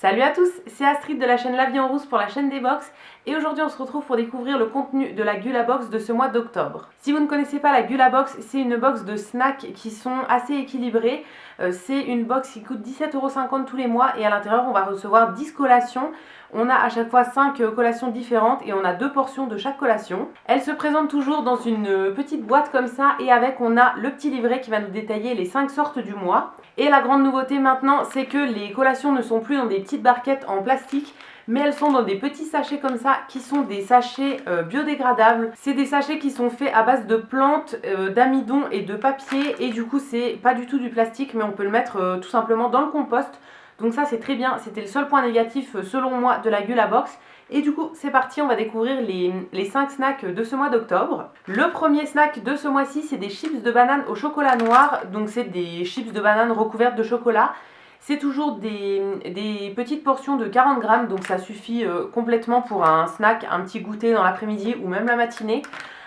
Salut à tous, c'est Astrid de la chaîne La Vie en Rousse pour la chaîne des box et aujourd'hui on se retrouve pour découvrir le contenu de la Gula Box de ce mois d'octobre. Si vous ne connaissez pas la Gula Box, c'est une box de snacks qui sont assez équilibrés. C'est une box qui coûte 17,50 € tous les mois et à l'intérieur on va recevoir 10 collations. On a à chaque fois 5 collations différentes et on a 2 portions de chaque collation. Elle se présente toujours dans une petite boîte comme ça et avec on a le petit livret qui va nous détailler les 5 sortes du mois. Et la grande nouveauté maintenant, c'est que les collations ne sont plus dans des petites barquettes en plastique, mais elles sont dans des petits sachets comme ça, qui sont des sachets biodégradables. C'est des sachets qui sont faits à base de plantes, d'amidon et de papier, et du coup c'est pas du tout du plastique, mais on peut le mettre tout simplement dans le compost. Donc ça c'est très bien, c'était le seul point négatif selon moi de la Gula Box. Et du coup c'est parti, on va découvrir les 5 snacks de ce mois d'octobre. Le premier snack de ce mois-ci, c'est des chips de banane au chocolat noir. Donc c'est des chips de banane recouvertes de chocolat. C'est toujours des petites portions de 40 grammes, donc ça suffit complètement pour un snack, un petit goûter dans l'après-midi ou même la matinée.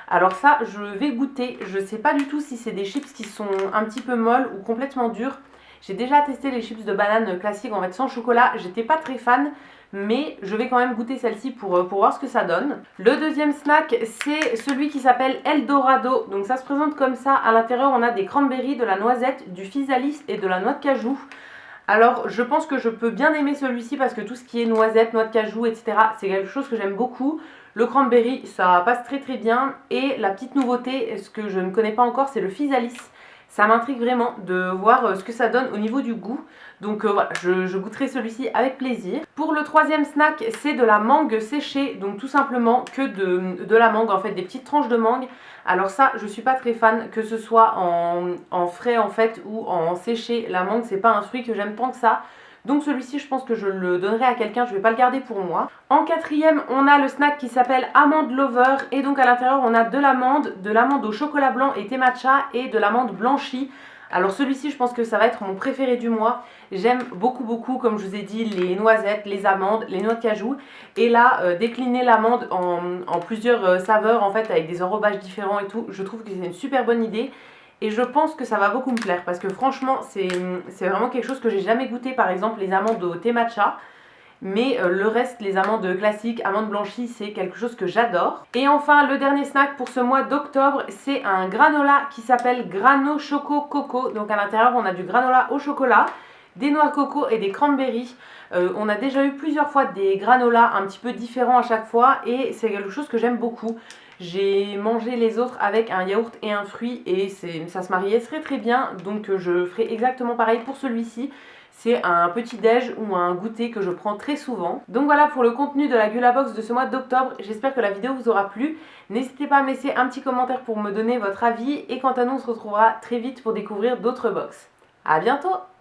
Alors ça, je vais goûter. Je sais pas du tout si c'est des chips qui sont un petit peu molles ou complètement dures. J'ai déjà testé les chips de banane classiques en fait sans chocolat, j'étais pas très fan, mais je vais quand même goûter celle-ci pour voir ce que ça donne. Le deuxième snack, c'est celui qui s'appelle Eldorado. Donc ça se présente comme ça, à l'intérieur on a des cranberries, de la noisette, du physalis et de la noix de cajou. Alors je pense que je peux bien aimer celui-ci parce que tout ce qui est noisette, noix de cajou, etc. c'est quelque chose que j'aime beaucoup. Le cranberry, ça passe très très bien. Et la petite nouveauté, ce que je ne connais pas encore, c'est le physalis. Ça m'intrigue vraiment de voir ce que ça donne au niveau du goût. Donc voilà, je goûterai celui-ci avec plaisir. Pour le troisième snack, c'est de la mangue séchée. Donc tout simplement que de la mangue, en fait, des petites tranches de mangue. Alors ça, je suis pas très fan, que ce soit en frais en fait ou en séché. La mangue, c'est pas un fruit que j'aime tant que ça. Donc celui-ci, je pense que je le donnerai à quelqu'un, je ne vais pas le garder pour moi. En quatrième, on a le snack qui s'appelle Amande Lover. Et donc à l'intérieur, on a de l'amande au chocolat blanc et thé matcha et de l'amande blanchie. Alors celui-ci, je pense que ça va être mon préféré du mois. J'aime beaucoup, comme je vous ai dit, les noisettes, les amandes, les noix de cajou. Et là, décliner l'amande en plusieurs saveurs, en fait, avec des enrobages différents et tout, je trouve que c'est une super bonne idée. Et je pense que ça va beaucoup me plaire parce que franchement, c'est vraiment quelque chose que j'ai jamais goûté. Par exemple, les amandes au thé matcha. Mais le reste, les amandes classiques, amandes blanchies, c'est quelque chose que j'adore. Et enfin, le dernier snack pour ce mois d'octobre, c'est un granola qui s'appelle Grano Choco Coco. Donc à l'intérieur, on a du granola au chocolat, des noix de coco et des cranberries. On a déjà eu plusieurs fois des granolas un petit peu différents à chaque fois et c'est quelque chose que j'aime beaucoup. J'ai mangé les autres avec un yaourt et un fruit et ça se mariait très bien, donc je ferai exactement pareil pour celui-ci. C'est un petit déj ou un goûter que je prends très souvent. Donc voilà pour le contenu de la Gula Box de ce mois d'octobre. J'espère que la vidéo vous aura plu. N'hésitez pas à me laisser un petit commentaire pour me donner votre avis. Et quant à nous, on se retrouvera très vite pour découvrir d'autres box. A bientôt!